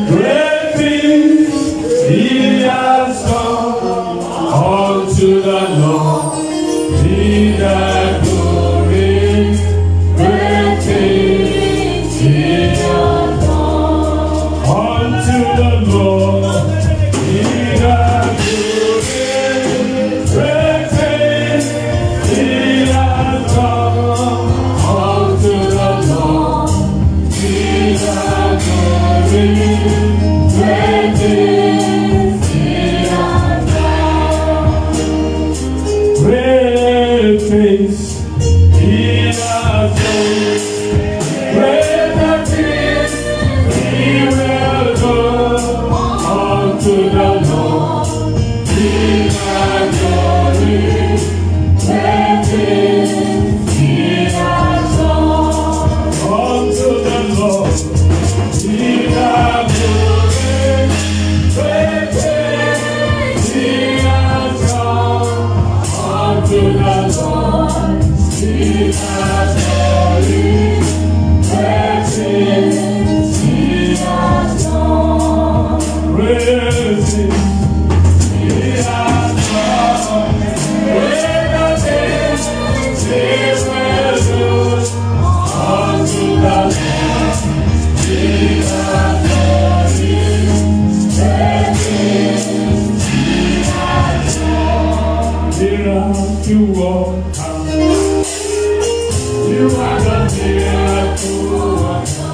Great things He has done unto the Lord. Be the glory. Great things He has done unto the Lord. Be the glory. Great things He has done unto the Lord. Be the glory. Great things He has done. Great things He has done. Greater things He will do unto the Lord. Be the glory. Great things He has done unto the Lord. Be the glory. Great things He has done unto the Lord. Be the glory. Great things He has done. Great things He has done. Greater things He will do unto the Lord. Be the glory. Great things He has done. Miracle worker. You are the miracle worker.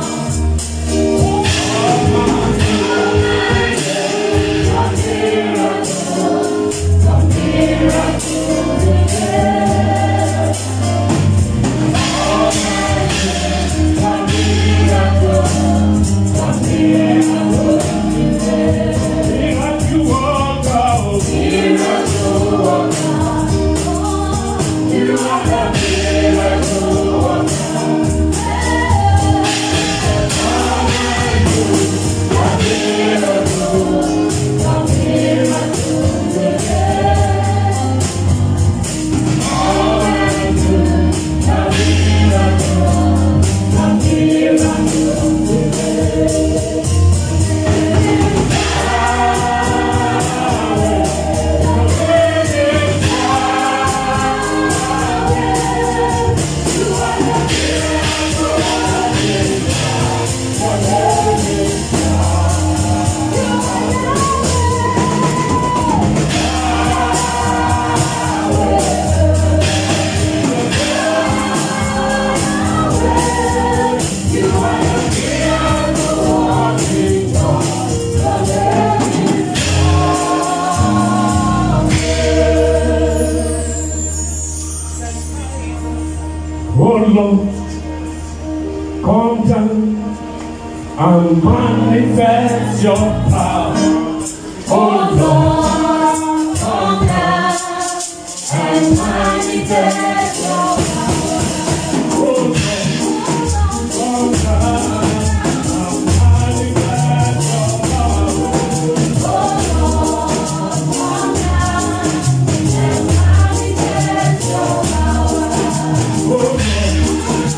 Oh Lord, come down and manifest your power. Oh Lord, come down and manifest your power. Oh Lord, come down and manifest your power. Oh Lord, come down and manifest your power. Oh Lord, come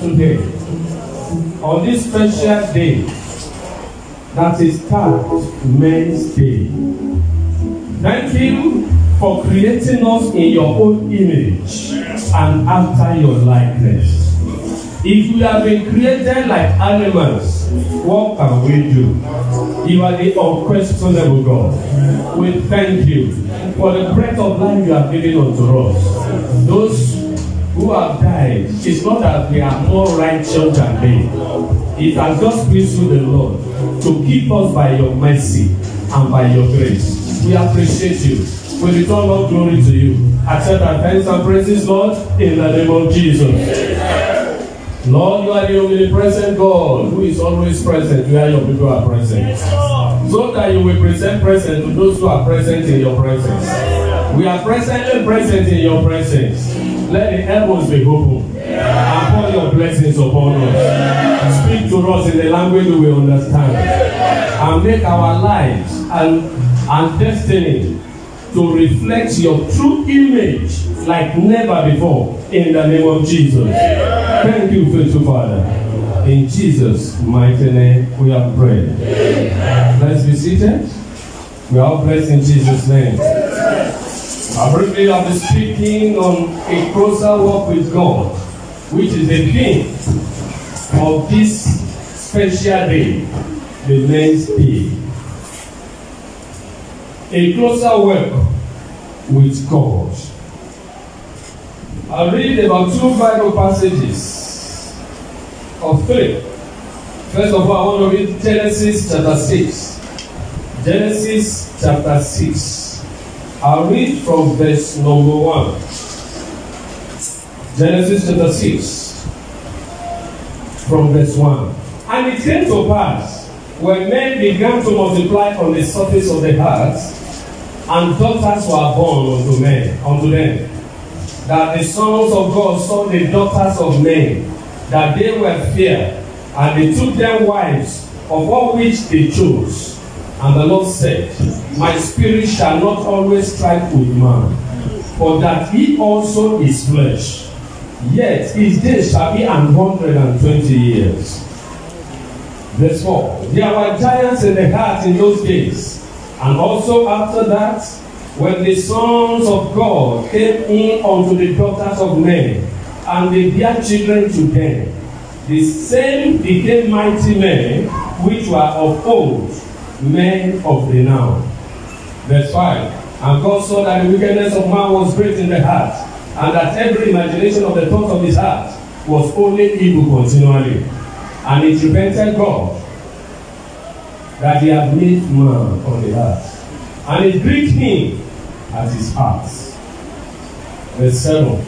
today, on this special day, that is called Men's Day. Thank you for creating us in your own image and after your likeness. If we have been created like animals, what can we do? You are the unquestionable God. We thank you for the breath of life you have given unto us. Those who have died, it's not that we are more righteous than they. It has just pleased the Lord to keep us by your mercy and by your grace. We appreciate you. We return all glory to you. Accept our thanks and praises, Lord, in the name of Jesus. Lord, you are the omnipresent God who is always present where your people are present. So that you will present present to those who are present in your presence. We are presently present in your presence. Let the heavens be open and pour your blessings upon us. Speak to us in the language we will understand. And make our lives and destiny to reflect your true image like never before in the name of Jesus. Thank you, faithful Father. In Jesus' mighty name we have prayed. Let's be seated. We are all blessed in Jesus' name. I briefly will be speaking on a closer walk with God, which is the theme of this special day, the Men's Day. A closer walk with God. I'll read about 2 Bible passages of 3. First of all, I want to read Genesis chapter 6. Genesis chapter 6. I'll read from verse number 1. Genesis chapter 6. From verse 1. And it came to pass, when men began to multiply on the surface of the earth, and daughters were born unto them, that the sons of God saw the daughters of men, that they were fair, and they took them wives, of all which they chose. And the Lord said, My spirit shall not always strive with man, for that he also is flesh. Yet his days shall be 120 years. Verse 4. There were giants in the earth in those days, and also after that, when the sons of God came in unto the daughters of men, and they bare children to them, the same became mighty men, which were of old, men of renown. Verse 5. And God saw that the wickedness of man was great in the heart, and that every imagination of the thoughts of his heart was only evil continually. And it repented God that he had made man on the earth, and it grieved him at his heart. Verse 7.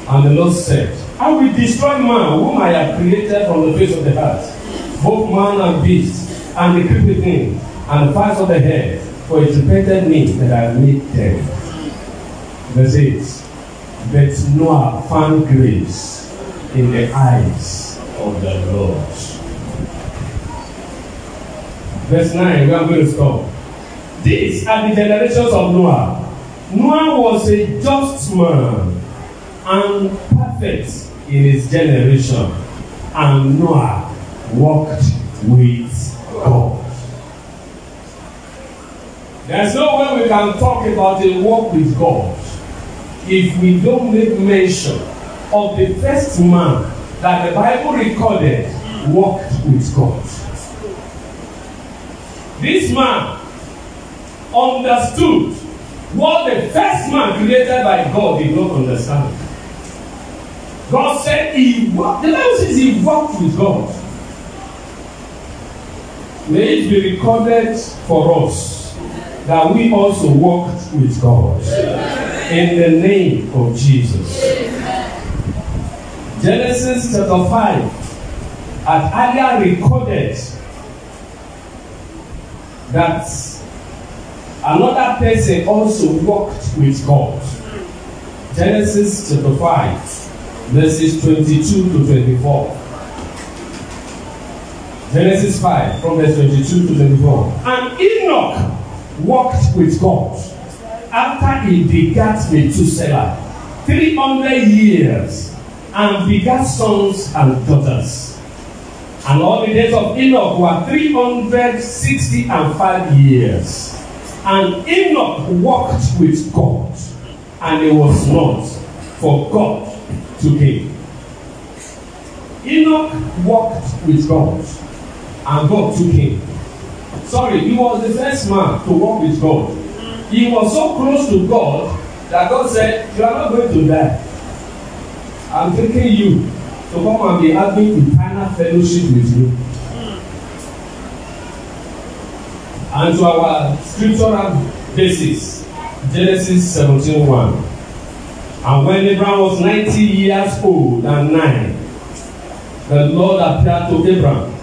And the Lord said, I will destroy man whom I have created from the face of the earth, both man and beast, and the creeping thing, and the fowls of the air, for it repented me that I made them. Verse 8. But Noah found grace in the eyes of the Lord. Verse 9, we are going to stop. These are the generations of Noah. Noah was a just man and perfect in his generation, and Noah walked with God. There's no way we can talk about a walk with God if we don't make mention of the first man that the Bible recorded walked with God. This man understood what the first man created by God did not understand. God said he walked. The Bible says he walked with God. May it be recorded for us that we also walked with God. In the name of Jesus. Genesis chapter 5 had earlier recorded that another person also walked with God. Genesis chapter 5, verses 22 to 24. Genesis 5, from verse 22 to 24. And Enoch walked with God after he begat Methuselah 300 years, and begat sons and daughters. And all the days of Enoch were 365 years. And Enoch walked with God, and it was not, for God took him. Enoch walked with God, and God took him. Sorry, he was the first man to walk with God. He was so close to God that God said, "You are not going to die. I'm taking you to come and be having eternal fellowship with me." And to our scriptural basis, Genesis 17:1. And when Abraham was 90 years old and 9, the Lord appeared to Abraham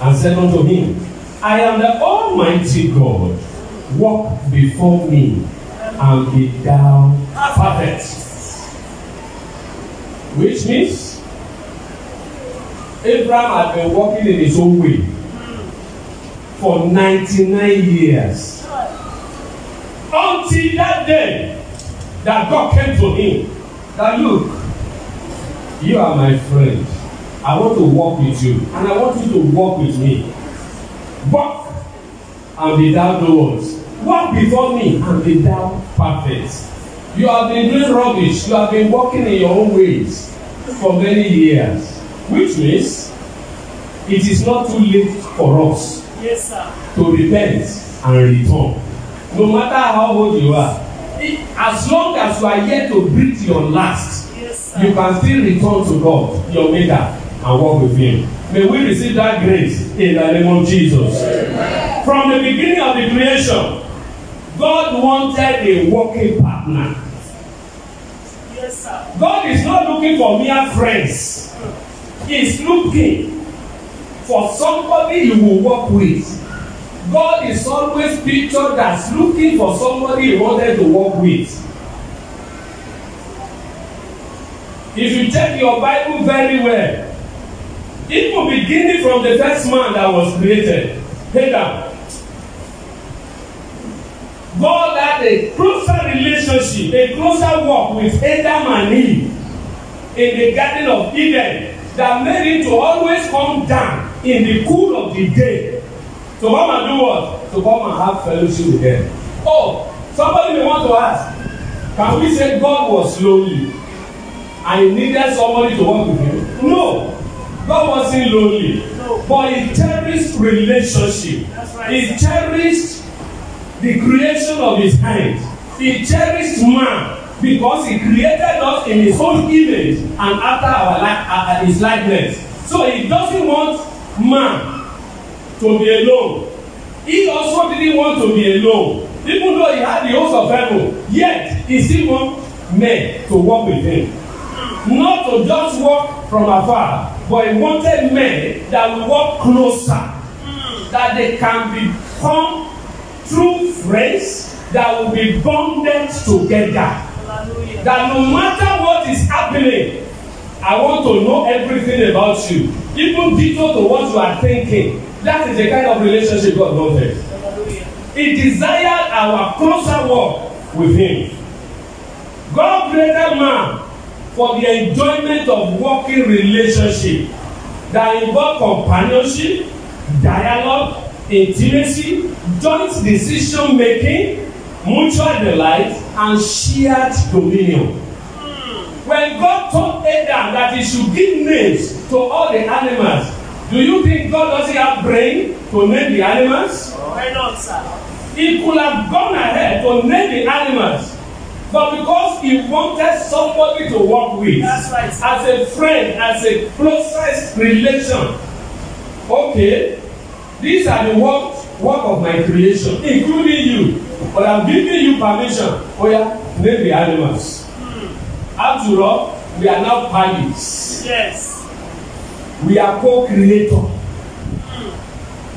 and said unto him, "I am the Almighty God. Walk before me and be thou perfect." Which means Abraham had been walking in his own way for 99 years. Until that day that God came to him, that look, you are my friend. I want to walk with you, and I want you to walk with me. Walk and be thou doers. Walk before me and be thou perfect. You have been doing rubbish. You have been walking in your own ways for many years. Which means it is not too late for us to repent and return. No matter how old you are, as long as you are yet to breathe your last, you can still return to God, your Maker, and walk with Him. May we receive that grace in the name of Jesus. Amen. From the beginning of the creation, God wanted a walking partner. Yes, sir. God is not looking for mere friends. He is looking for somebody you will walk with. God is always pictured as looking for somebody he wanted to walk with. If you check your Bible very well, even beginning from the first man that was created, Adam, God had a closer relationship, a closer walk with Adam and Eve in the Garden of Eden that made him to always come down in the cool of the day to come and do what? To come and have fellowship with them. Oh, somebody may want to ask, can we say God was lonely and he needed somebody to walk with him? No. God wasn't lonely, but he cherished relationship. Right. He cherished the creation of his hand. He cherished man because he created us in his own image and after his likeness. So he doesn't want man to be alone. He also didn't want to be alone. Even though he had the host of heaven, yet he still wants men to walk with him. Not to just walk from afar, but he wanted men that will walk closer, that they can become true friends that will be bonded together. That no matter what is happening, I want to know everything about you, even detail to what you are thinking. That is the kind of relationship God wanted. He desired our closer walk with him. God created man for the enjoyment of working relationship that involve companionship, dialogue, intimacy, joint decision making, mutual delight, and shared dominion. When God told Adam that he should give names to all the animals, do you think God doesn't have brain to name the animals? Why not, sir? He could have gone ahead to name the animals, but because he wanted somebody to work with, that's right, as a friend, as a closest relation. Okay, these are the work of my creation, including you. But I'm giving you permission. Oh yeah, name the animals. After all, we are now parties. Yes. We are co-creator.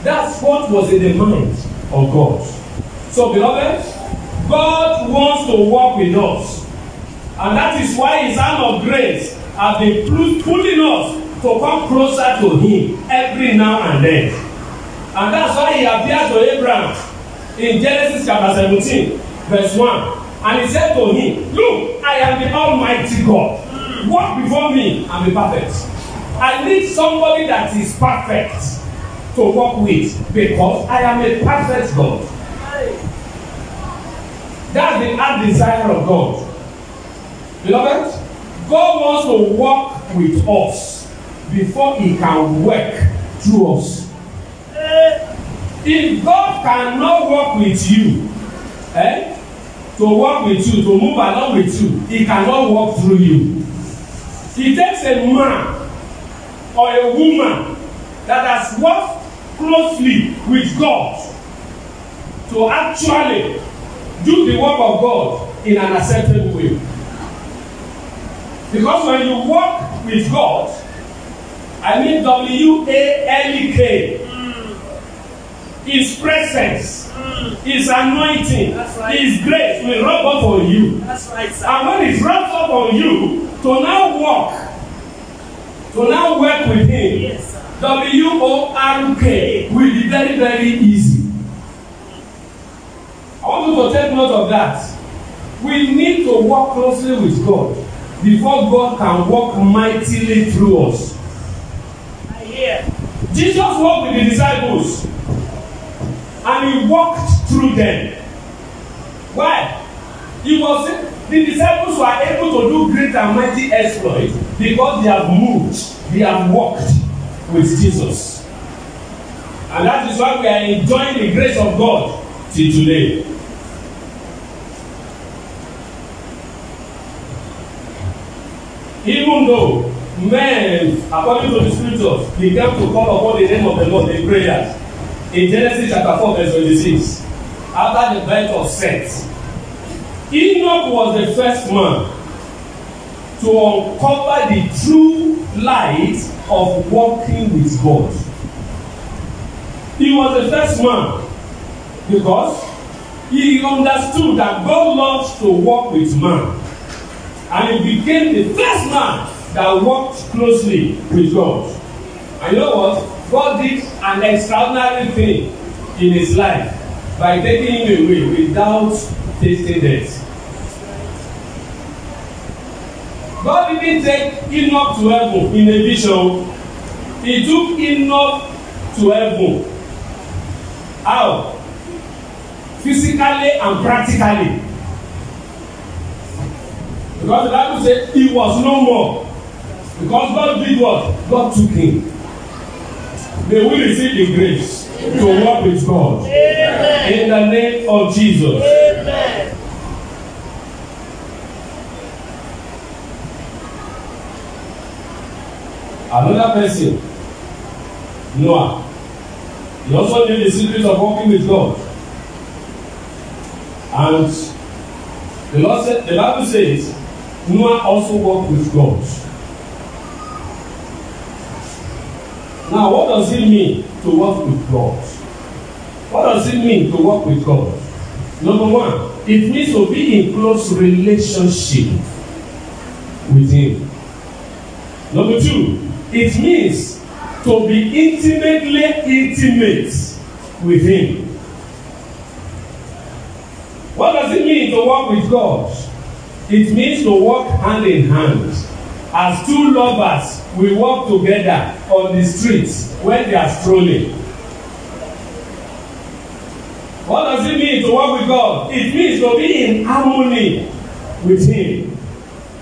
That's what was in the mind of God. So, beloved, God wants to walk with us. And that is why his hand of grace has been pulling us to come closer to him every now and then. And that's why he appeared to Abraham in Genesis chapter 17, verse 1. And he said to him, look, I am the Almighty God. walk before me and be perfect. I need somebody that is perfect to walk with, because I am a perfect God. That's the heart desire of God. Beloved, God wants to walk with us before He can work through us. If God cannot walk with you, to walk with you, to move along with you, He cannot walk through you. It takes a man or a woman that has worked closely with God to actually do the work of God in an acceptable way. Because when you walk with God, I mean WALK, His presence, His anointing, His grace will rub up on you. That's right, sir. And when it rubs up on you, to now walk, to now work with Him, yes, WORK will be very, very easy. I want you to take note of that. We need to work closely with God before God can work mightily through us. I hear. Jesus walked with the disciples and He walked through them. Why? The disciples were able to do great and mighty exploits because they have moved, they have walked with Jesus. And that is why we are enjoying the grace of God till today. Even though men, according to the scriptures, began to call upon the name of the Lord in prayers. In Genesis chapter 4 verse 26, after the birth of Seth, Enoch was the first man to uncover the true light of walking with God. He was the first man because he understood that God loves to walk with man. And he became the first man that walked closely with God. And you know what? God did an extraordinary thing in his life by taking him away without tasting death. God didn't take Enoch to heaven in a vision. He took Enoch to heaven. How? Physically and practically. Because the Bible said he was no more. Because God did what? God took him. May we receive the grace to walk with God. Amen. In the name of Jesus. Amen. Another person, Noah. He also knew the secret of walking with God. And the Bible says Noah also walked with God. Now, what does it mean to walk with God? What does it mean to walk with God? Number one, it means to be in close relationship with Him. Number two, it means to be intimately intimate with Him. What does it mean to walk with God? It means to walk hand in hand. As two lovers, we walk together on the streets when they are strolling. What does it mean to walk with God? It means to be in harmony with Him.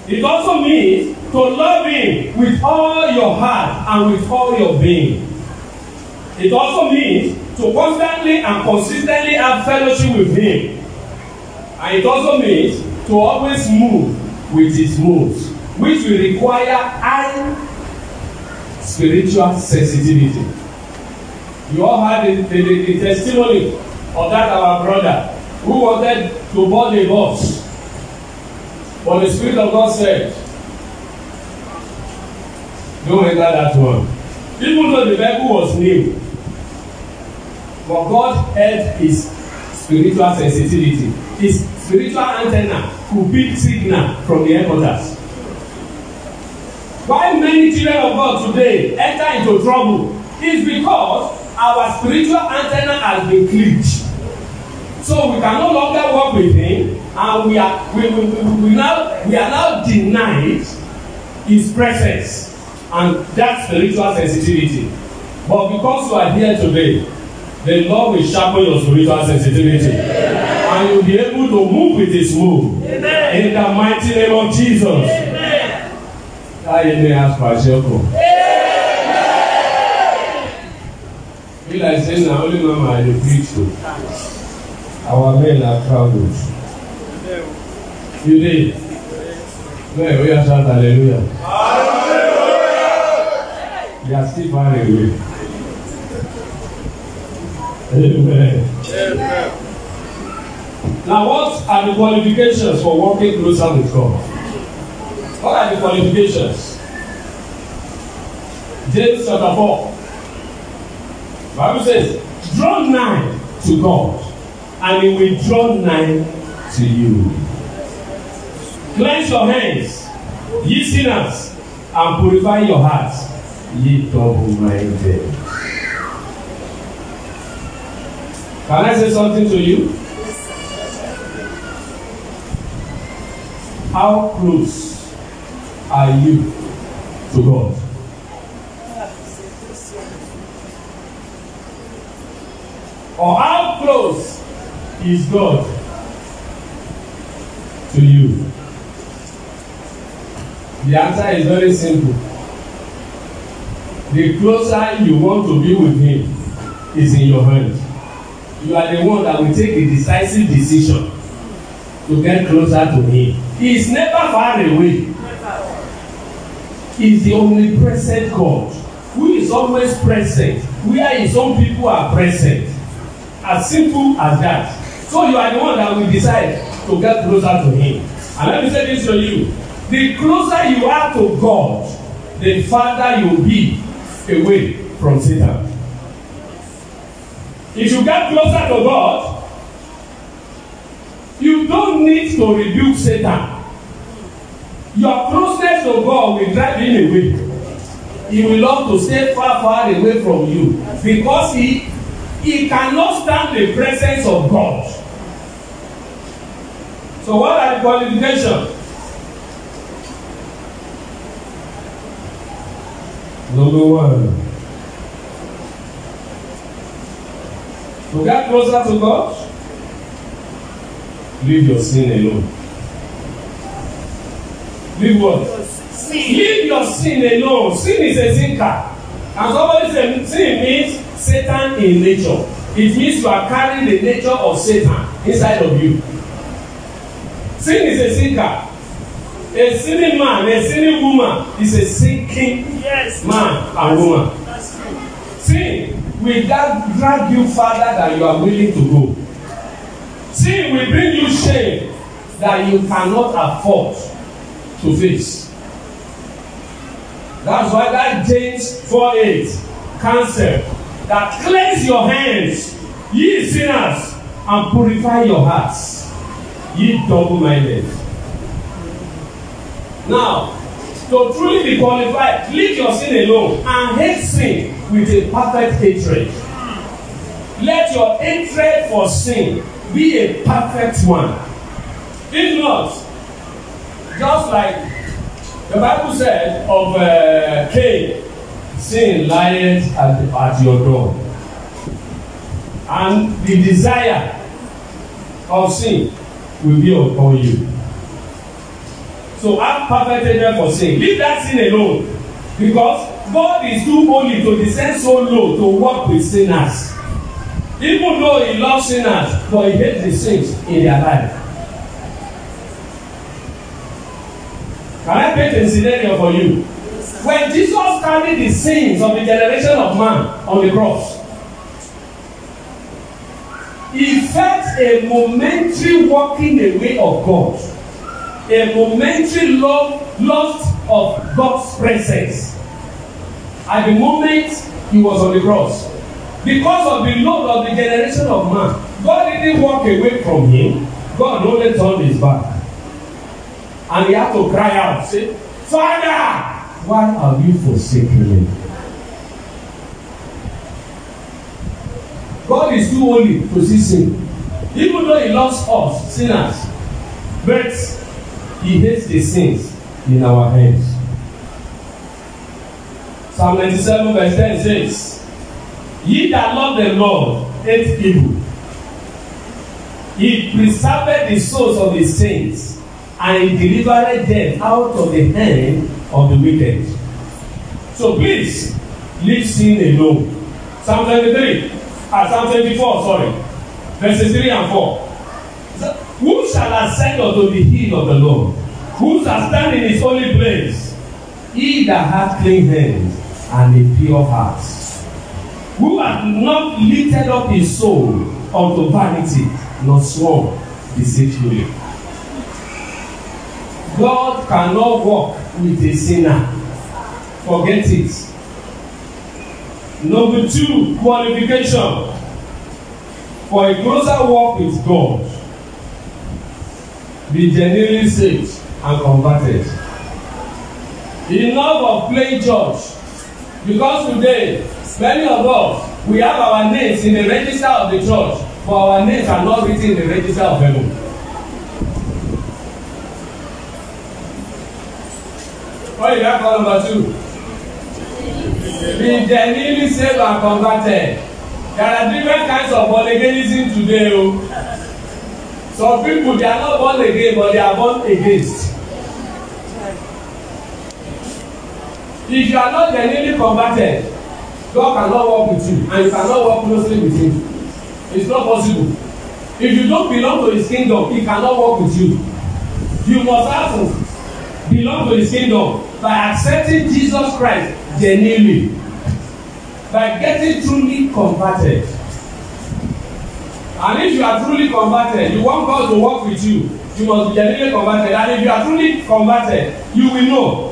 It also means to love Him with all your heart and with all your being. It also means to constantly and consistently have fellowship with Him. And it also means to always move with His moves, which will require high spiritual sensitivity. You all heard the testimony of that our brother who wanted to board a bus, but the Spirit of God said, don't enter that one. Even though the Bible was new, but God had his spiritual sensitivity. His spiritual antenna could pick signal from the headquarters. Why many children of God today enter into trouble is because our spiritual antenna has been clipped. So we can no longer work with Him, and we are now denied His presence and that spiritual sensitivity. But because you are here today, the Lord will sharpen your spiritual sensitivity. And you'll be able to move with His move. In the mighty name of Jesus. That you may ask for Shoko. Feel like saying now only mama I dey preach to. Our men are crowded. You did. Where we are shout hallelujah. Hallelujah. You are still far away. Amen. Amen. Now, what are the qualifications for working closer with God? What are the qualifications? James chapter 4. The Bible says, draw nigh to God, and He will draw nigh to you. Cleanse your hands, ye sinners, and purify your hearts, ye double-minded. Can I say something to you? How close are you to God? Or how close is God to you? The answer is very simple. The closer you want to be with Him is in your hand. You are the one that will take the decisive decision to get closer to Him. He is never far away. He is the omnipresent God who is always present where His own people are present. As simple as that. So you are the one that will decide to get closer to Him. And let me say this to you. The closer you are to God, the farther you will be away from Satan. If you get closer to God, you don't need to rebuke Satan. Your closeness to God will drive him away. He will love to stay far, far away from you because he cannot stand the presence of God. So what are the qualifications? Number one, to get closer to God, leave your sin alone. Leave what? Sin. Leave your sin alone. Sin is a sinker. And somebody said sin means Satan in nature. It means you are carrying the nature of Satan inside of you. Sin is a sinker. A sinning man, a sinning woman is a sinking man and woman. Sin will drag you farther than you are willing to go. Sin will bring you shame that you cannot afford to face. That's why that James 4:8 counsel that cleanse your hands, ye sinners, and purify your hearts, ye double-minded. Now, to truly be qualified, leave your sin alone and hate sin with a perfect hatred. Let your hatred for sin be a perfect one. If not, just like the Bible said of Cain, sin lieth at your door. And the desire of sin will be upon you. So have perfect hatred for sin. Leave that sin alone. Because God is too holy to descend so low to work with sinners. Even though He loves sinners, but He hates the sins in their life. Can I paint a scenario for you? When Jesus carried the sins of the generation of man on the cross, He felt a momentary walking away of God. A momentary loss of God's presence. At the moment He was on the cross. Because of the load of the generation of man, God didn't walk away from Him. God only turned His back. And He had to cry out, say, Father, why have you forsaken me? God is too holy to see sin. Even though He loves us, sinners, but He hates the sins in our hands. Psalm 97 verse 10 says, Ye that love the Lord hate evil. He preserved the souls of his saints, and he delivered them out of the hand of the wicked. So please, leave sin alone. Psalm 24, verses 3 and 4. Who shall ascend unto the hill of the Lord? Who shall stand in his holy place? He that hath clean hands and a pure heart, who hath not lifted up his soul unto vanity, nor sworn deceitfully. God cannot walk with a sinner. Forget it. Number 2, qualification for a closer walk with God. Be genuinely saved and converted. Enough of playing church. Because today, many of us, we have our names in the register of the church, but our names are not written in the register of heaven. What is that called number 2? Be genuinely saved and converted. There are different kinds of born againism today. Some people, they are not born again, but they are born against. If you are not genuinely converted, God cannot walk with you, and you cannot walk closely with him. It's not possible. If you don't belong to his kingdom, he cannot walk with you. You must have to belong to his kingdom by accepting Jesus Christ genuinely, by getting truly converted. And if you are truly converted, you want God to walk with you, you must be genuinely converted. And if you are truly converted, you will know.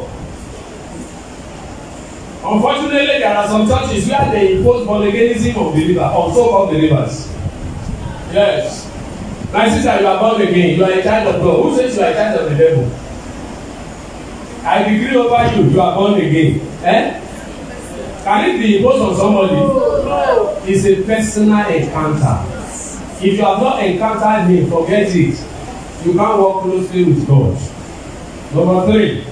Unfortunately, there are some churches where they impose born againism on believers, on so-called believers. Yes. My sister, you are born again. You are a child of God. Who says you are a child of the devil? I decree over you, you are born again. Can it be imposed on somebody? It's a personal encounter. If you have not encountered him, forget it. You can't walk closely with God. Number 3.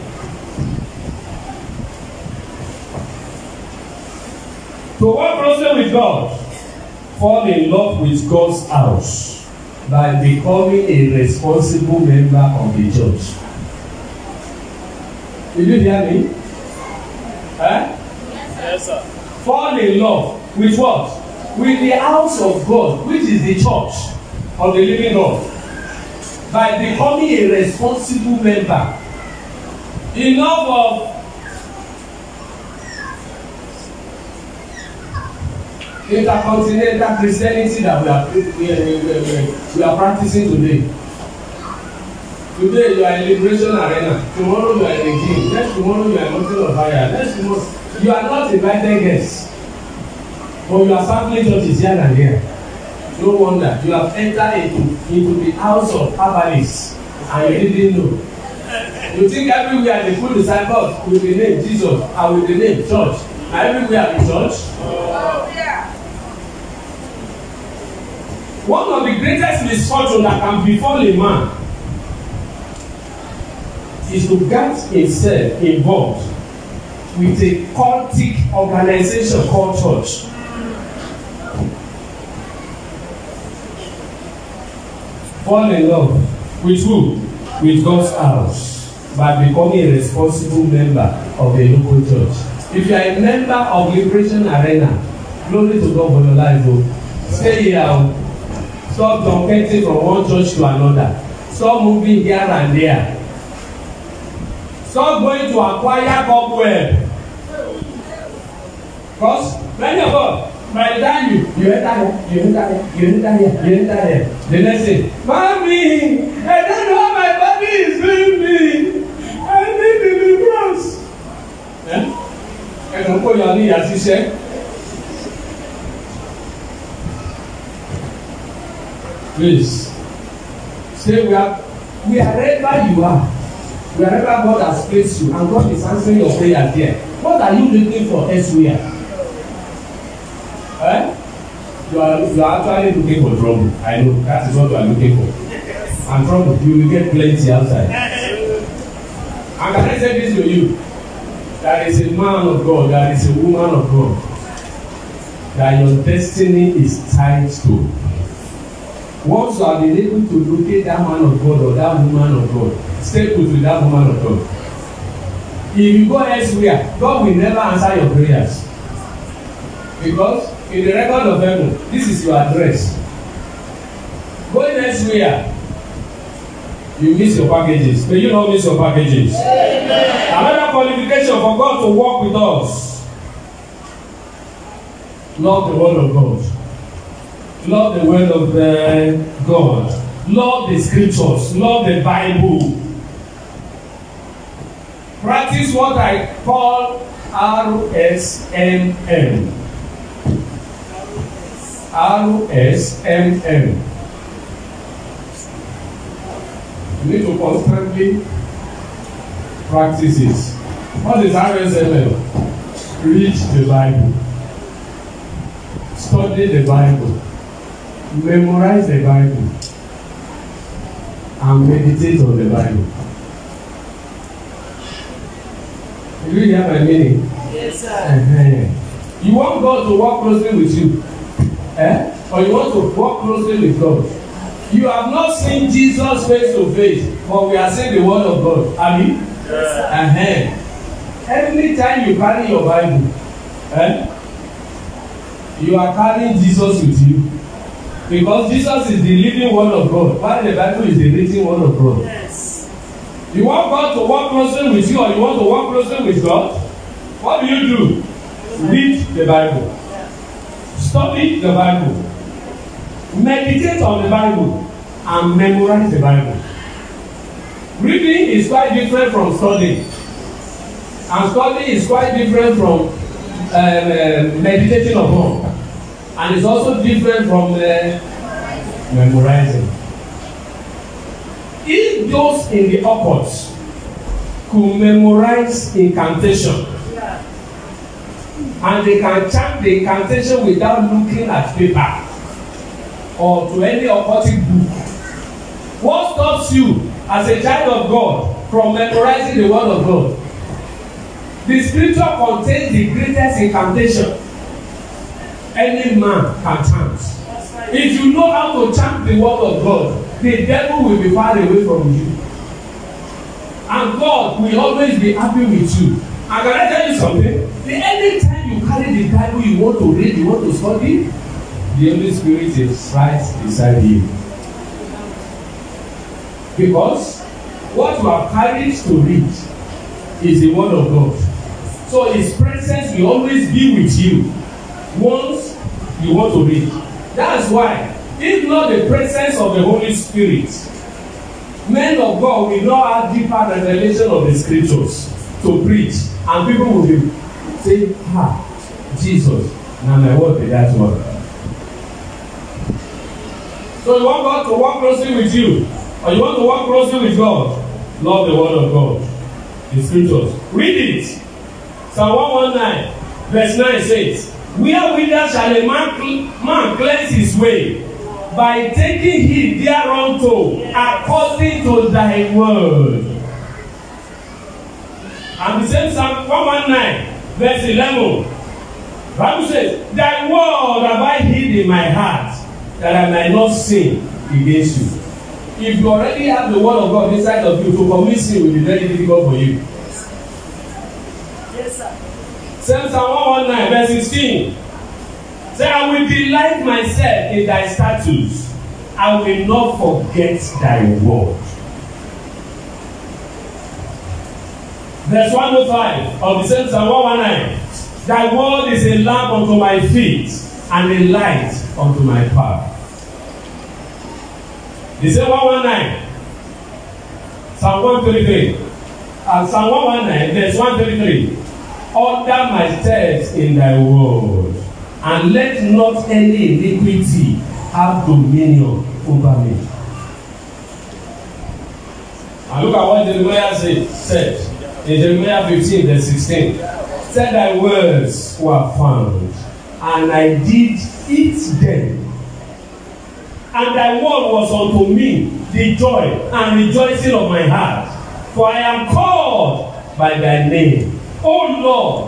To walk closely with God, fall in love with God's house by becoming a responsible member of the church. Did you hear me? Yes, sir. Fall in love with what? With the house of God, which is the church of the living God, by becoming a responsible member. Enough of intercontinental Christianity that we are practicing today. Today you are in Liberation Arena. Tomorrow you are in the gym. Next tomorrow you are in Mountain of Fire. Next tomorrow you are not invited guests. But you are sampling churches here and there. No wonder you have entered into the house of herbalists and you didn't know. You think everywhere they put the signboard with the name Jesus and with the name church. And everywhere the church. One of the greatest misfortunes that can befall a man is to get himself involved with a cultic organization called church. Fall in love with who? With God's house by becoming a responsible member of a local church. If you are a member of Liberation Arena, glory to God for your life. Stay here. Stop truncating from one church to another. Stop moving here and there. Stop going to acquire cobweb. Because many of us, by the time you enter here. The next thing, Mommy, I don't know how my body is doing me. I need deliverance. Don't put your knee as you say. Please, stay wherever you are, wherever God has placed you, and God is answering your prayer there. What are you looking for elsewhere? You are actually looking for trouble. I know that is what you are looking for. And trouble, you will get plenty outside. And can I say this to you? there is a man of God, there is a woman of God that your destiny is tied to. Once you have been able to locate that man of God or that woman of God, stay put with that woman of God. If you go elsewhere, God will never answer your prayers. Because in the record of heaven, this is your address. Going elsewhere, you miss your packages. May you not miss your packages. Amen. Another qualification for God to work with us. Love the word of God. Love the word of God. Love the scriptures. Love the Bible. Practice what I call RSMM. RSMM. You need to constantly practice it. What is RSMM? Read the Bible. Study the Bible. Memorize the Bible. And meditate on the Bible. Do you hear my meaning? Yes, sir. You want God to work closely with you? Or you want to work closely with God? You have not seen Jesus face to face, but we are seeing the word of God. Have you? Yes. Every time you carry your Bible, you are carrying Jesus with you. Because Jesus is the living word of God, while the Bible is the written word of God. Yes. You want God to work closely with you, or you want to work closely with God? What do? Read the Bible. Study the Bible. Meditate on the Bible. And memorize the Bible. Reading is quite different from studying. And studying is quite different from meditating upon. And it's also different from memorizing. If those in the occult could memorize incantation, and they can chant the incantation without looking at paper or to any occultic book, what stops you as a child of God from memorizing the word of God? The scripture contains the greatest incantation any man can chant. If you know how to chant the word of God, the devil will be far away from you. And God will always be happy with you. And can I tell you something? The any time you carry the Bible, you want to read, you want to study, the Holy Spirit is right beside you. Because what you are carried to read is the word of God. So His presence will always be with you once you want to read. That's why, if not the presence of the Holy Spirit, men of God will not have deeper revelation of the scriptures to preach, and people will be saying, Jesus, now my word is that word. So you want God to work closely with you, or you want to work closely with God? Love the word of God, the scriptures. Read it. Psalm 119, verse 9 says, wherewithal shall a man cleanse his way? By taking heed thereunto, according to thy word. And the same Psalm 119, verse 11, Bible says, thy word have I hid in my heart, that I might not sin against you. If you already have the word of God inside of you, to commit sin will be very difficult for you. Yes, sir. Psalm 119, verse 16. Say, I will delight myself in thy statutes. I will not forget thy word. Verse 105 of the same Psalm 119. Thy word is a lamp unto my feet and a light unto my path. The same 119. Psalm 133. And Psalm 119, verse 133. Order my steps in thy word, and let not any iniquity have dominion over me. And look at what Jeremiah said in Jeremiah 15, verse 16. Said thy words were found, and I did eat them. And thy word was unto me the joy and rejoicing of my heart. For I am called by thy name, Oh Lord,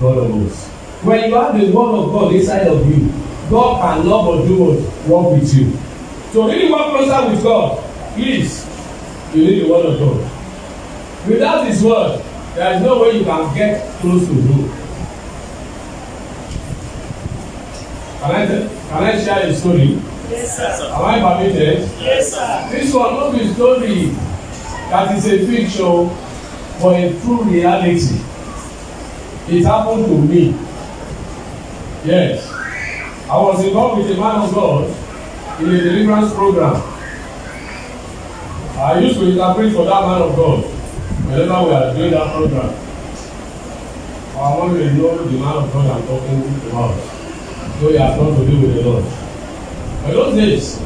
God of hosts. When you have the word of God inside of you, God cannot but do what? Work with you. To really work closer with God, please, you need the word of God. Without his word, there is no way you can get close to him. Can I share a story? Yes, sir. Am I permitted? Yes, sir. This one not be story that is a fiction but a true reality. It happened to me. Yes. I was involved with a man of God in a deliverance program. I used to interpret for that man of God whenever we are doing that program. I want you to know the man of God I'm talking about. So he has nothing to do with the Lord. But those days,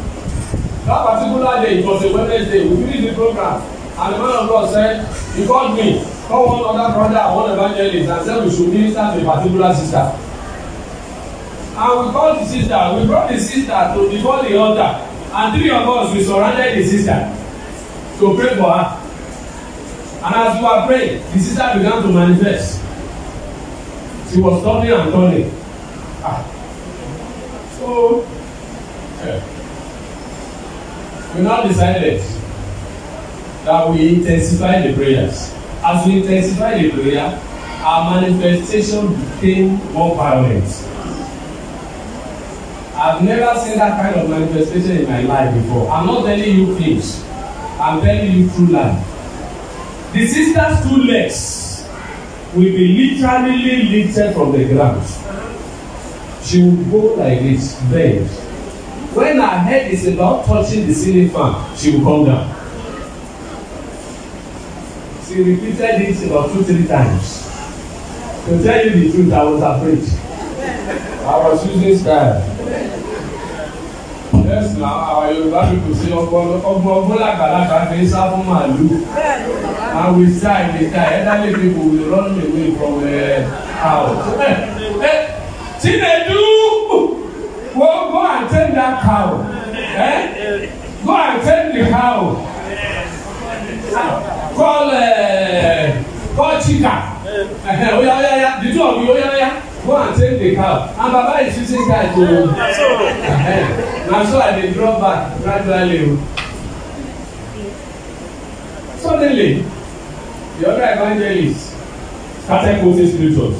that particular day, it was a Wednesday, we finished the program, and the man of God said, he called me, called one other brother and one evangelist, and said we should minister to a particular sister. And we called the sister, we brought the sister to before the altar, and 3 of us, we surrounded the sister to pray for her. And as we were praying, the sister began to manifest. She was turning and turning. So, we now decided that we intensify the prayers. As we intensify the prayer, our manifestation became more violent. I've never seen that kind of manifestation in my life before. I'm not telling you things. I'm telling you true life. The sister's 2 legs will be literally lifted from the ground. She will go like this, bend. When her head is about touching the ceiling fan, she will come down. She repeated this about 2-3 times. To tell you the truth, I was afraid. I was using style. Yes, now our Yoruba people say ọgbọ́n làgbàlagbà fi ń sá fún màálù. And we style, elderly people will run away from the house. Chinedu, go and tend that cow. Go and tend the cow. Call Chika. Yeah. The 2 of you, go and take the cow. And Baba is using that to. Now so I dey drop back gradually. Suddenly, the other evangelist started quoting scriptures,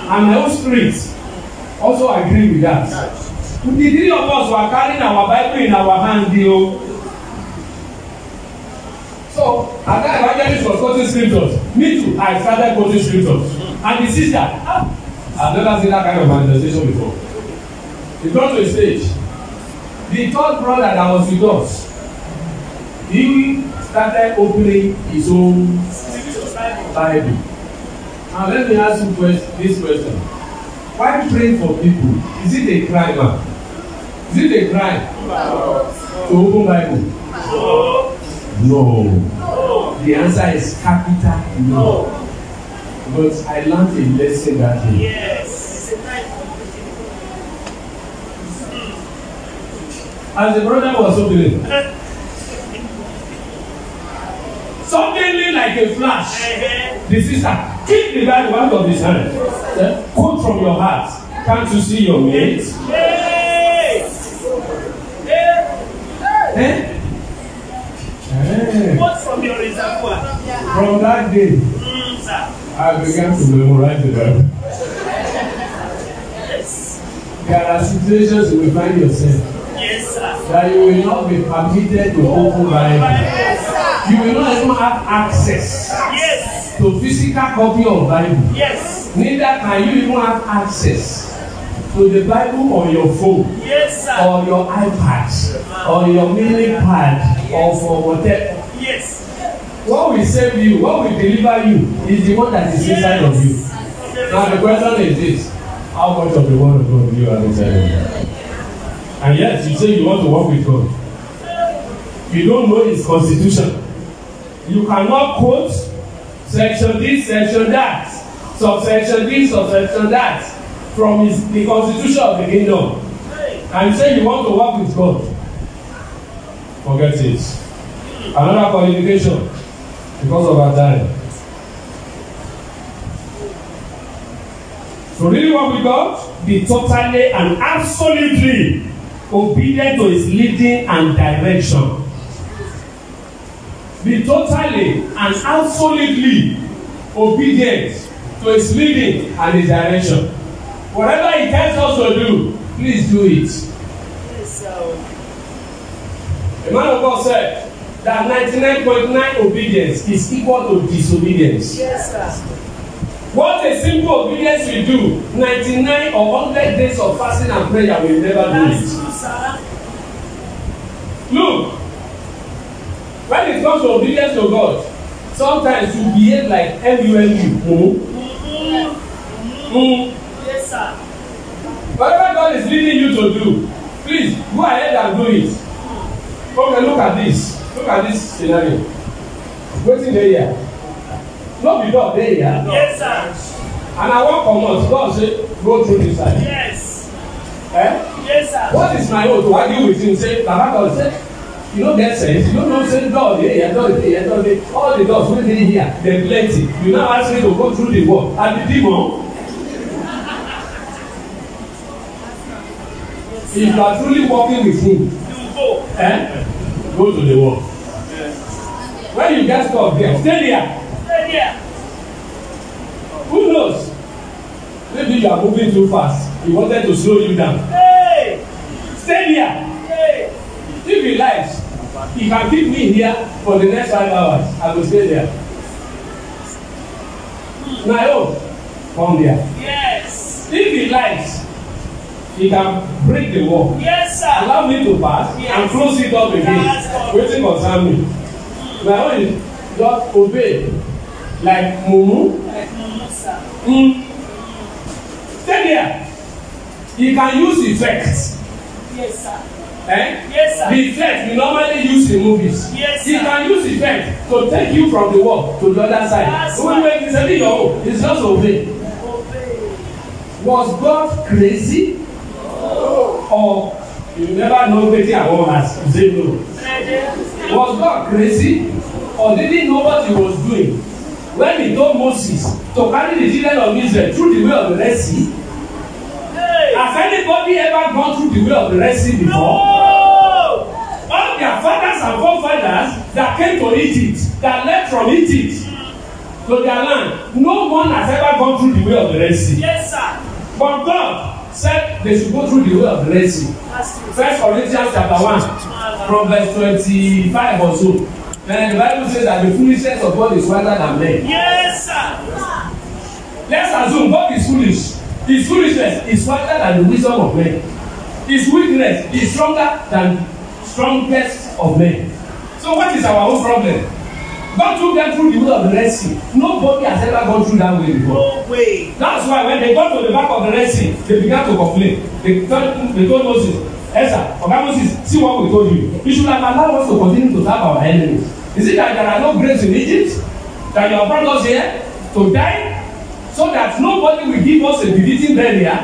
and my own spirit also agree with that. The 3 of us were carrying our Bible in our hand, So, as that evangelist was quoting scriptures, me too, I started quoting scriptures. And the sister, I've never seen that kind of manifestation before. He got to a stage. The 3rd brother that was with us, he started opening his own Bible. Now let me ask you this question. Why praying for people? Is it a crime? Is it a crime to open Bible? No. The answer is capital no. But I learned a lesson that day. Yes. As the brother was opening, suddenly like a flash, the sister kicked the Bible out of his hand. Quote from your heart. Can't you see your mate? Quote from your reservoir. From that day, I began to memorize the Bible. There are situations you will find yourself. Yes, sir. That you will not be permitted to open Bible. Yes, You will not even have access to physical copy of Bible. Yes. Neither can you even have access to the Bible on your phone. Yes, sir. Or your iPad or your mini pad or for whatever. Yes. What will save you, what will deliver you is the one that is inside of you. Now the question is this: how much of the word of God do you have inside of you? And yes, you say you want to work with God. You don't know his constitution. You cannot quote section this, section that, subsection this, subsection that from the constitution of the kingdom. And say you want to work with God. Forget it. Another qualification because of our time. To really work with God, be totally and absolutely obedient to His leading and direction. Be totally and absolutely obedient to His leading and His direction. Whatever He tells us to do, please do it. Yes, sir. The man of God said that 99.9 obedience is equal to disobedience. Yes, sir. What a simple obedience will do, 99 or 100 days of fasting and prayer will never do That's it. true, sir. Look, when it comes to obedience to God, sometimes you behave like MUMU. Yes, sir. Whatever God is leading you to do, please go ahead and do it. Okay, look at this. Look at this scenario. Waiting there here. No be dog there here. Yes, sir. And I want comot. God say go through this side. Yes. Yes, sir. What is my own to argue with him? Say, Baba God say, you no get sense. You don't know say dog there here, dog there here, dog there. All the dogs wey dey here, dey plenty. You now ask me to go through the wall. And the demon. If you are truly working with him, You go. go to the wall. When you get stuck there, stay there. Stay there. Who knows? Maybe you are moving too fast. He wanted to slow you down. Hey. Stay there. Hey. If he likes, he can keep me here for the next 5 hours. I will stay there. My own, come there. Yes. If he likes, he can break the wall. Yes, sir. Allow me to pass and close it up again. Waiting concern me. My own is just obey. Like mumu. Like Mumu, sir. Stay there. He can use effects. Yes, sir. The Yes, sir. effect we normally use in movies. Yes, He sir. can use effect to take you from the wall to the other side. Yes, sir. When it's a your own, it's just obey. Obey. Was God crazy? Or you never know wetin I wan ask? You say no. Was God crazy? Or did he know what he was doing when he told Moses to carry the children of Israel through the way of the Red Sea? Hey. Has anybody ever gone through the way of the Red Sea before? No. All their fathers and forefathers that came to Egypt, that left from Egypt to their land, no one has ever gone through the way of the Red Sea. Yes, sir. But God said they should go through the way of the Red Sea. That's true. 1 Corinthians chapter 1 from verse 25 or so. And the Bible says that the foolishness of God is wiser than men. Yes, sir. Let's assume God is foolish. His foolishness is wiser than the wisdom of men. His weakness is stronger than strongest of men. So what is our own problem? God took them through the way of the Red Sea. Nobody has ever gone through that way before. No way. That's why when they got to the back of the Red Sea, they began to complain. They told Moses, Esther, okay, Moses, see what we told you. You should have allowed us to continue to serve our enemies. Is it that there are no graves in Egypt? That you have brought us here to die? So that nobody will give us a befitting burial?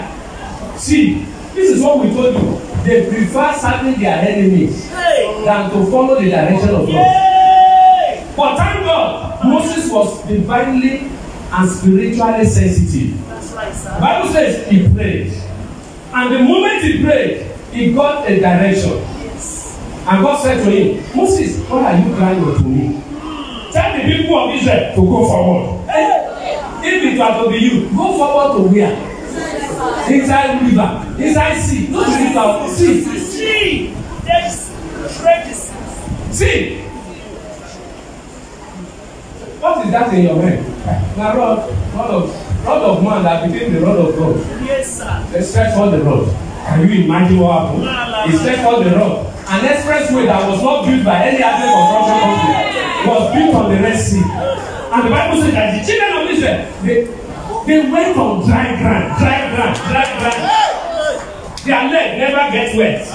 See, this is what we told you. They prefer serving their enemies than to follow the direction of God. But thank God, Moses was divinely and spiritually sensitive. That's right, sir. The Bible says he prayed. And the moment he prayed, he got a direction. Yes. And God said to him, Moses, why are you crying unto me? Tell the people of Israel to go forward. If it were to be you, go forward to where? Inside river, inside sea, not river, sea. See, there's treasures. See. What is that in your mind? Na rod of man that became the rod of God. Yes, sir. They stretch all the road. Can you imagine what happened? He stretched all the road. An expressway that was not built by any other construction company was built on the Red Sea. And the Bible says that the children of Israel, they went on dry ground. Their leg never gets wet.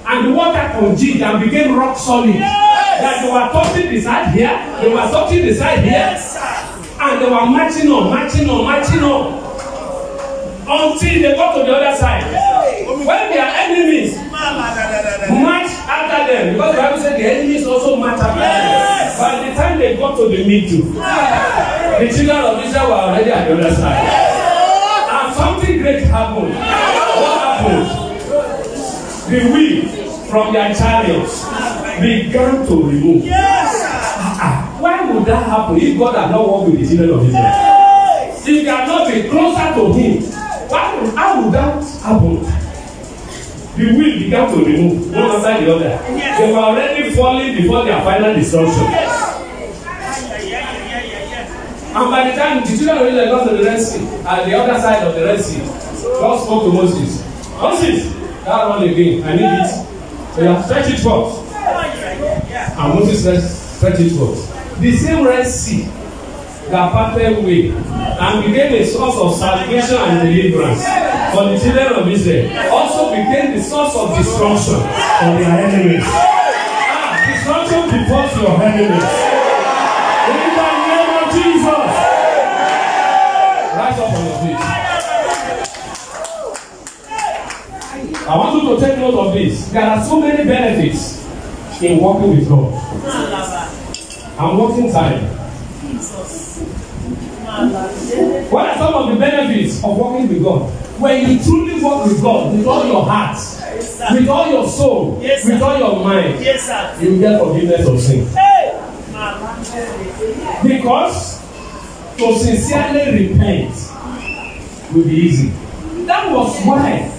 And the water congealed and became rock solid. That they were touching the side here, they were touching the side here, and they were marching on. Until they got to the other side. When their enemies march after them, because the Bible said the enemies also march after them. By the time they got to the middle, the children of Israel were already at the other side. great happened. What happened? The wheel from their chariots began to remove. Why would that happen if God had not worked with the children of Israel? If they had not been closer to Him, how would that happen? The wheel began to remove one after the other. They were already falling before their final destruction. And by the time the children of Israel got to the Red Sea, at the other side of the Red Sea, God spoke to Moses. Moses, that one again, I need it. So you have stretch it forth. And Moses stretched it forth. The same Red Sea that parted way and became a source of salvation and deliverance for the children of Israel also became the source of destruction for their enemies. Destruction before your enemies. In the name of Jesus. Rise up on your feet. I want you to take note of this. There are so many benefits in walking with God. I'm walking time. What are some of the benefits of walking with God? When you truly walk with God, with all your heart, with all your soul, with all your mind, you get forgiveness of sin. Because to sincerely repent will be easy. That was why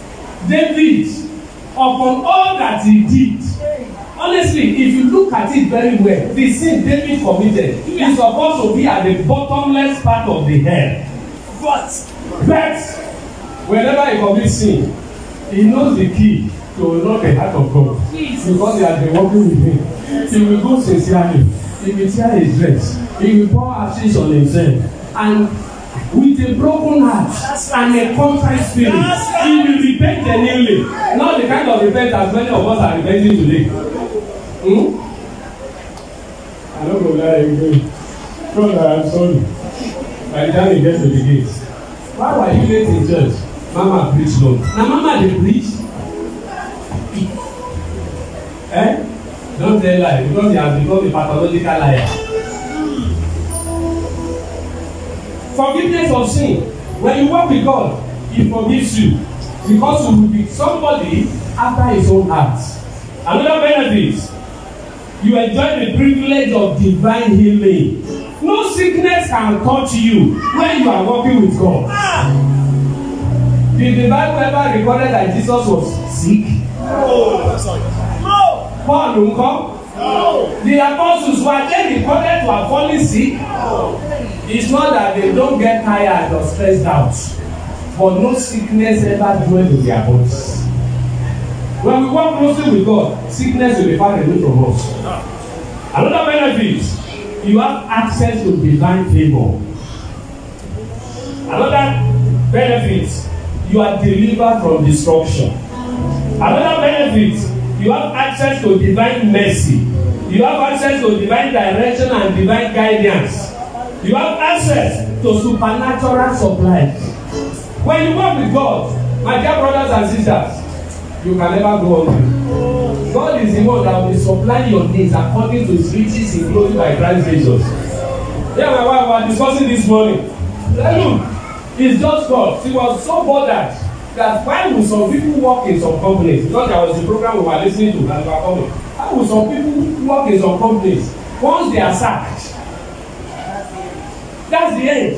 David, upon all that he did, honestly, if you look at it very well, the sin David committed is supposed to be at the bottomless part of the hell. But whenever he commits sin, he knows the key to unlock the heart of God. Because he has been working with him. He will go sincerely. He will tear his dress. He will pour ashes on himself. And with a broken heart and a contrite spirit, he will repent genuinely. Not the kind of repentance many of us are repenting today. I don't know where I'm going. God, I'm sorry. By the time you get to the gates, why were you late in church? Mama preached long. Now Mama dey preach. Don't tell lie because you have become a pathological liar. Forgiveness of sin. When you walk with God, He forgives you because you will be somebody after His own heart. Another benefit, you enjoy the privilege of divine healing. No sickness can touch you when you are walking with God. Did the Bible ever recorded that Jesus was sick? No. Paul didn't come? No. The apostles were they recorded to have fallen sick? No. It's not that they don't get tired or stressed out, but no sickness ever dwells in their bodies. When we walk closely with God, sickness will be far away from us. Another benefit, you have access to divine favor. Another benefit, you are delivered from destruction. Another benefit, you have access to divine mercy. You have access to divine direction and divine guidance. You have access to supernatural supply. When you walk with God, my dear brothers and sisters, you can never go hungry. God is the one that will supply your needs according to His riches in glory by Christ Jesus. Yeah, my wife was discussing this morning. Look, it's just God. She was so bothered that why will some people work in some companies? Because there was a program we were listening to and we were coming. How will some people work in some companies once they are sacked? That's the end.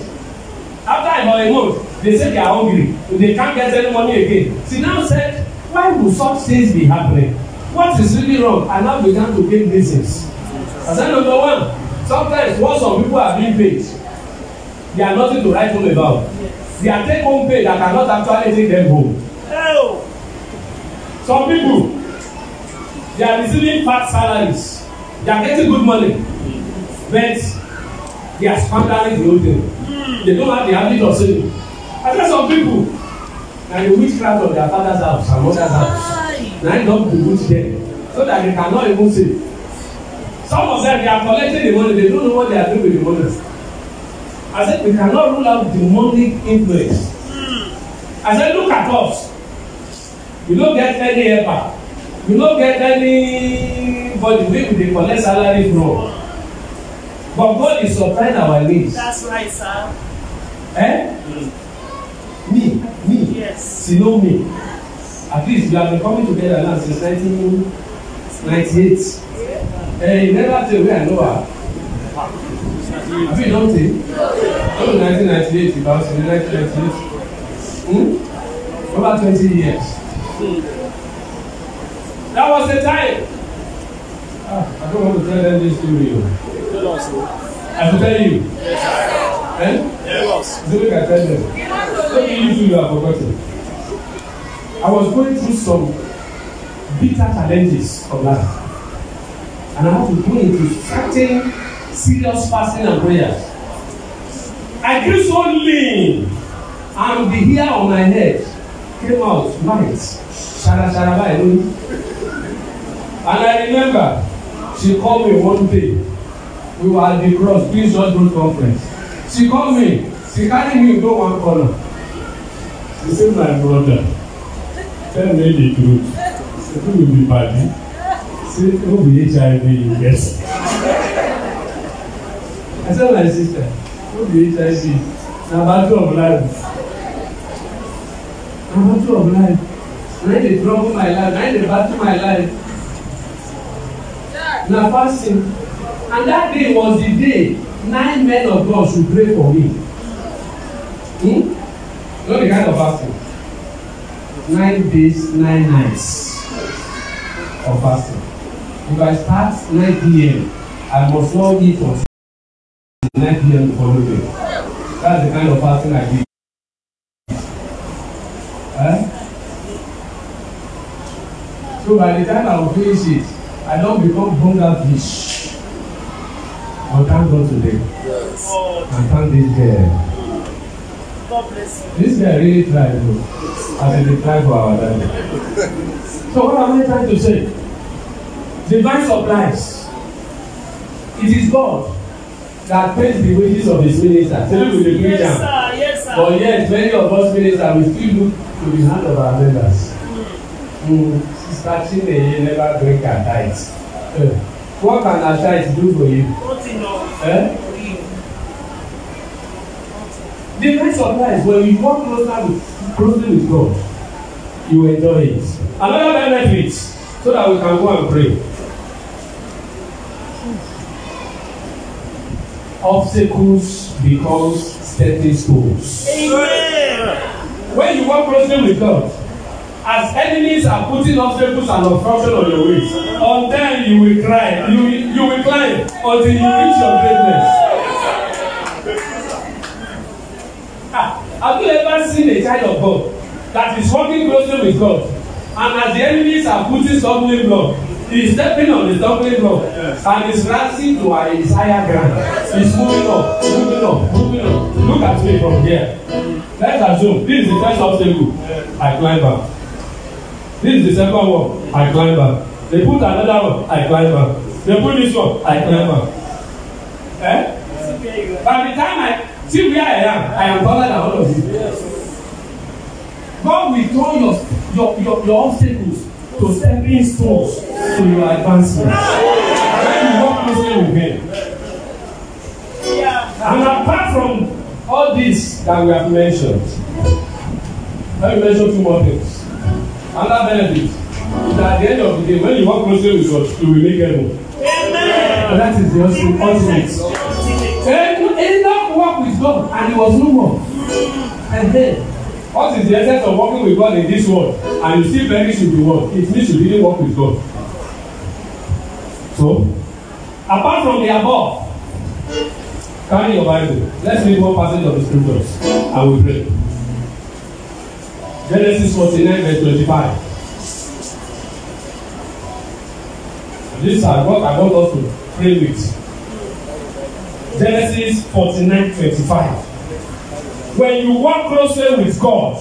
After about a month, they say they are hungry. They can't get any money again. She now said, why will such things be happening? What is really wrong? And now began to get reasons. I said, number one, sometimes once some people are being paid, they are nothing to write home about. They are take home pay that cannot actually take them home. Some people, they are receiving fat salaries. They are getting good money. But they are squandering the whole thing. They don't have the habit of saving. I know some people, and the witchcraft of their father's house and mother's house, now they don't bewitch them so that they cannot even save. Some of them, they are collecting the money, they don't know what they are doing with the money. I said, we cannot rule out demonic influence. I said, look at us. We don't get any helper. We don't get anybody wey we dey collect salary from. But God is supplying our needs. That's right, sir. Me. Yes. She know me. At least we have been coming together now since 1998. You never tell where I know her. Have you don't think? Only 1998 because in 1998. Over 20 years. That was the time. I don't want to tell them this story. I have to tell you. Eh? Yes. So we can tell them. Maybe you have forgotten. I was going through some bitter challenges of life. And I had to go into certain serious fasting and prayers. I grew so lean. And the hair on my head came out white. And I remember she called me one day. We were at the cross, Prince George Road Conference. She called me. She carried me go one corner. She said, my brother, tell me the truth. Who will be party? Say, who will be HIV? Yes. I said, my sister, who will be HIV? Now, battle of life. Now, battle of life. Now, they trouble my life. Now, they battle my life. Now, fasting. And that day was the day 9 men of God should pray for me. You know the kind of fasting? 9 days, 9 nights of fasting. If I start 9 p.m., I must not eat until 9 p.m. the following day. That's the kind of fasting I did. So by the time I will finish it, I don't become hunger fish. But thank God today. Yes. And thank this girl. God bless you. This girl really tried though. As they try for our daddy. So what am I trying to say? Divine supplies. It is God that pays the wages of his minister. Say look with the preacher. Yes, sir. Yes, sir. But yet many of us ministers we still look to the hand of our members. Sister Chineye never drink her tithe. What can her tithe do for you? Nothing enough. Divine supplies, when you work closely with God, you enjoy it. Another benefit, so that we can go and pray. Obstacles becomes stepping stones. Amen. When you work closely with God, as enemies are putting obstacles and obstruction on your ways, on them you will cry, you will climb until you reach your greatness. Have you ever seen a child of God that is working closely with God, and as the enemies are putting stumbling block, he is stepping on the stumbling block and is rising to his higher ground. He's moving up, moving up, moving up. Look at me from here. Let's assume this is the first obstacle. I climb back. This is the second one. I climb back. They put another one. I climb back. They put this one. I climb back. By the time I see where I am taller than all of you. God will turn your obstacles to stepping stones to your advancement. When you work closely with him. And apart from all this that we have mentioned, let me mention 2 more things. Another benefit is that at the end of the day, when you work closely with God, you will make heaven. Amen. And that is the ultimate. Enoch worked with God and he was no more. And then, what is the essence of working with God in this world and you still perish with the world? It means you didn't work with God. So, apart from the above, carry your Bible. Let's read one passage of the scriptures and we pray. Genesis 49 verse 25. This is what I want us to pray with. Genesis 49:25. When you work closely with God,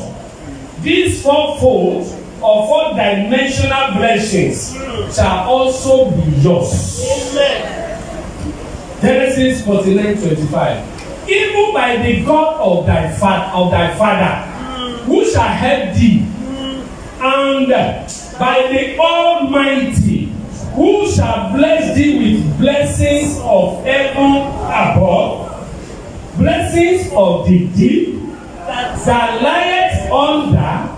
these 4-fold or 4-dimensional blessings shall also be yours. Amen. Genesis 49:25. Even by the God of thy father, who shall help thee, and by the Almighty, who shall bless thee with blessings of heaven above, blessings of the deep that lieth under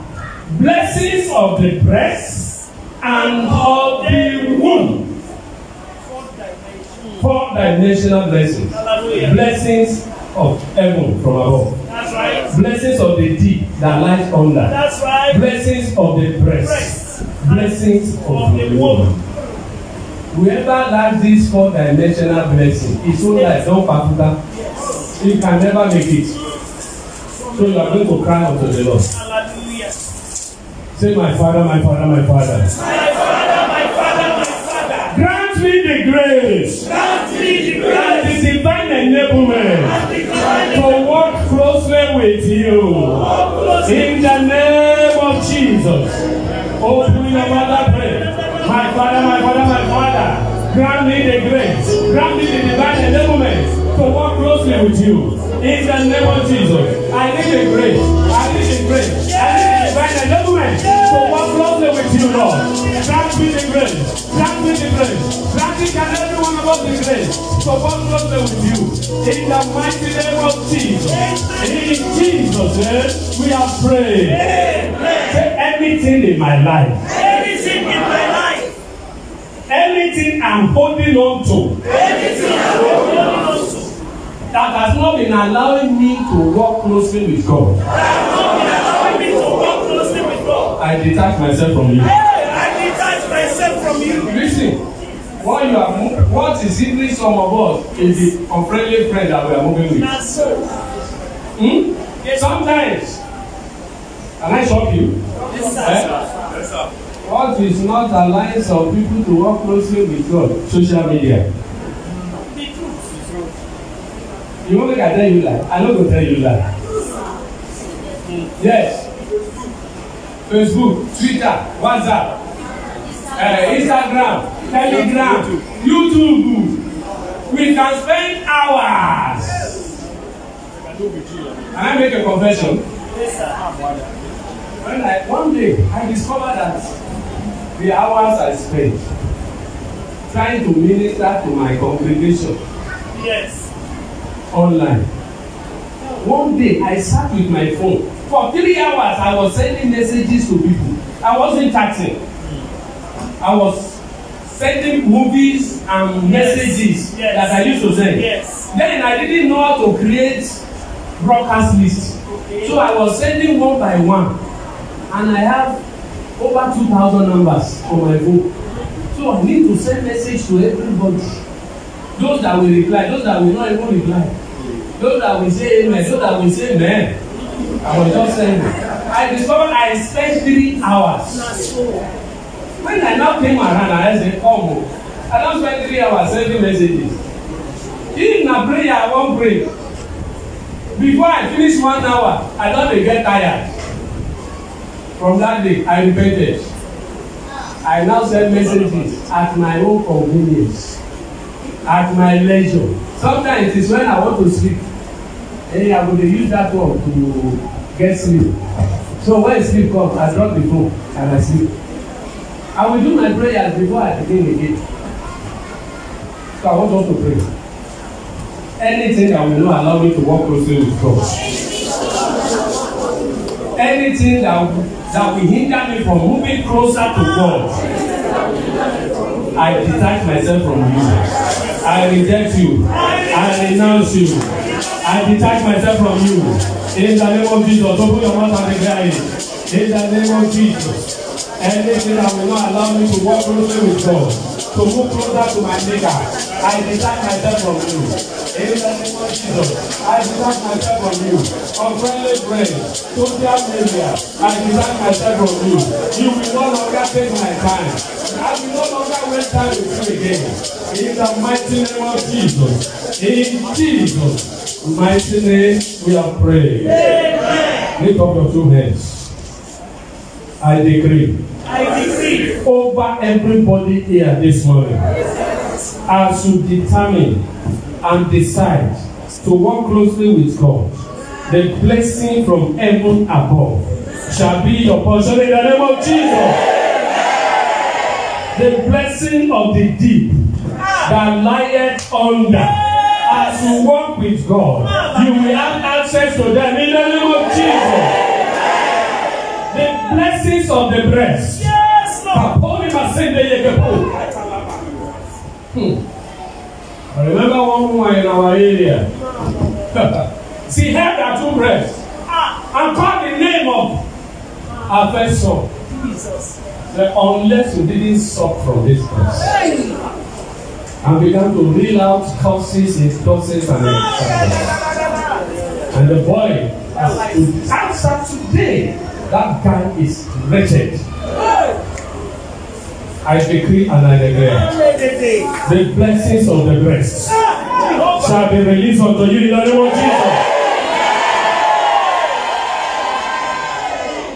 blessings of the breast and of the womb. 4-dimensional blessings. Hallelujah. Blessings of heaven from above. That's right. Blessings of the deep that lies under. That's right. Blessings of the breast. Blessings of the womb. Whoever lacks these 4-dimensional blessings, it's so like don't paputa. You can never make it. So you are going to cry unto the Lord. Hallelujah. Say, my Father, my Father, my Father. My Father, my Father, my Father. Grant me the grace. Grant me the And grace. the divine enablement to walk closely with you. In the name of Jesus. Open your mouth and pray. My Father, my Father, my Father. Grant me the grace. Grant me the divine enablement to walk closely with you. In the name of Jesus. I need the grace. I need the grace. I need the divine enablement to walk closely with you, Lord. Grant me the grace. Grant me the grace. Grant each and every one of us the grace to walk closely with you. In the mighty name of Jesus. In Jesus' name, we are praying. Say anything in my life. Anything in my life. Anything I'm holding on to. Anything I'm holding on to. That has not been allowing me to walk closely with God. That has not been allowing me to walk closely with God. I detach myself from you. I detach myself from you. Listen, what is hindering some of us is the unfriendly friend that we are moving with. That's so. Sometimes, can I shock you? Yes, sir. Yes, sir. What is not allowing some people to work closely with God? Social media. The truth. You want me to tell you that? I'm not going to tell you that. Yes. Facebook, Twitter, WhatsApp, Instagram, Telegram, YouTube. We can spend hours. Can I make a confession? Yes, sir. One day I discovered that the hours I spent trying to minister to my congregation Yes. online. One day I sat with my phone for 3 hours. I was sending messages to people. I wasn't chatting. I was sending movies and messages that I used to send. Yes. Then I didn't know how to create broadcast list. So I was sending one by one. And I have over 2,000 numbers on my phone. So I need to send message to everybody. Those that will reply, those that will not even reply. Those that will say amen, those that will say amen. I was just saying. I discovered I spent 3 hours. When I now came around, I said, come. I don't spend 3 hours sending messages. In a prayer, I won't pray. Before I finish 1 hour, I don't get tired. From that day, I repented. I now send messages at my own convenience, at my leisure. Sometimes it is when I want to sleep. Hey, I will use that one to get sleep. So when sleep comes, I drop the phone and I sleep. I will do my prayers before I begin again. So I want us to pray. Anything that will not allow me to walk closely with God. Anything that will hinder me from moving closer to God. I detach myself from you. I reject you. I renounce you. I detach myself from you. In the name of Jesus, open your mouth and declare it. In the name of Jesus. Anything that will not allow me to walk closely with God, to move closer to my Maker, I detach myself from you. In the name of Jesus, I detach myself from you. Unfriendly friends, social media, I detach myself from you. You will no longer take my time. I will no longer waste time with you again. In the mighty name of Jesus. In Jesus' mighty name, we are praying. Lift up your 2 hands. I decree over everybody here this morning, as you determine and decide to walk closely with God, the blessing from heaven above shall be your portion in the name of Jesus. The blessing of the deep that lieth under, as you walk with God, you will have access to them in the name of Jesus. The blessings of the breast. Yes, Lord. I remember one woman in our area. She had her two breasts and called the name of her first son. Jesus. Unless you didn't suck from this breast. And began to reel out curses, insults, and and the boy, as of today, that guy is wretched. I decree and I declare the blessings of the breast shall be released unto you in the name of Jesus.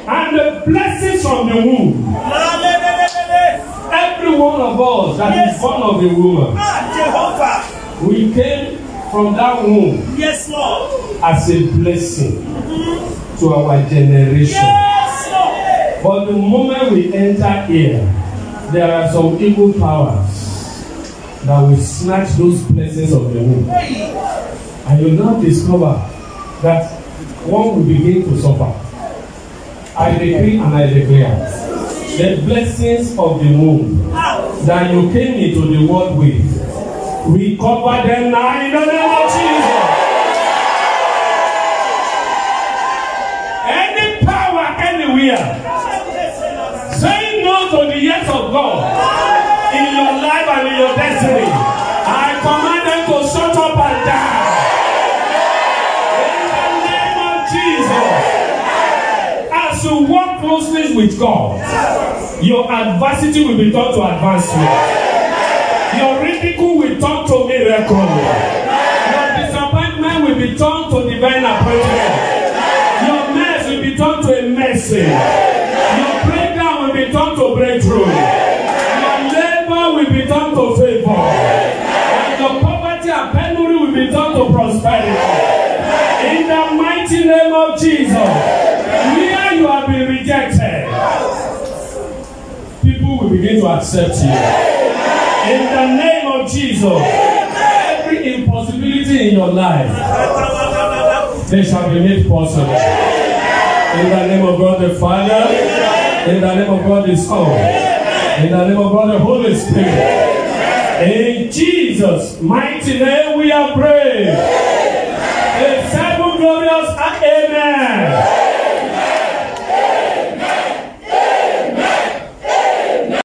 And the blessings from the womb. Every one of us that is born of the woman, we came from that womb, yes, Lord, as a blessing to our generation. Yes, Lord. But the moment we enter here, there are some evil powers that will snatch those blessings of the womb. And you now discover that one will begin to suffer. I decree and I declare the blessings of the womb that you came into the world with, we cover them now in the name of Jesus. Any power anywhere saying no to the yes of God in your life and in your destiny, I command them to shut up and die. In the name of Jesus. As you walk closely with God, your adversity will be turned to advancement. Your ridicule will turn to miracle. Your disappointment will be turned to divine appointment. Your mess will be turned to a mercy. Your breakdown will be turned to breakthrough. Your labor will be turned to favor. And your poverty and penury will be turned to prosperity. In the mighty name of Jesus, where you have been rejected, people will begin to accept you. In the name of Jesus, every impossibility in your life, they shall be made possible. In the name of God the Father, in the name of God the Son, in the name of God the Holy Spirit. In Jesus' mighty name we are praying. A seven glorious amen.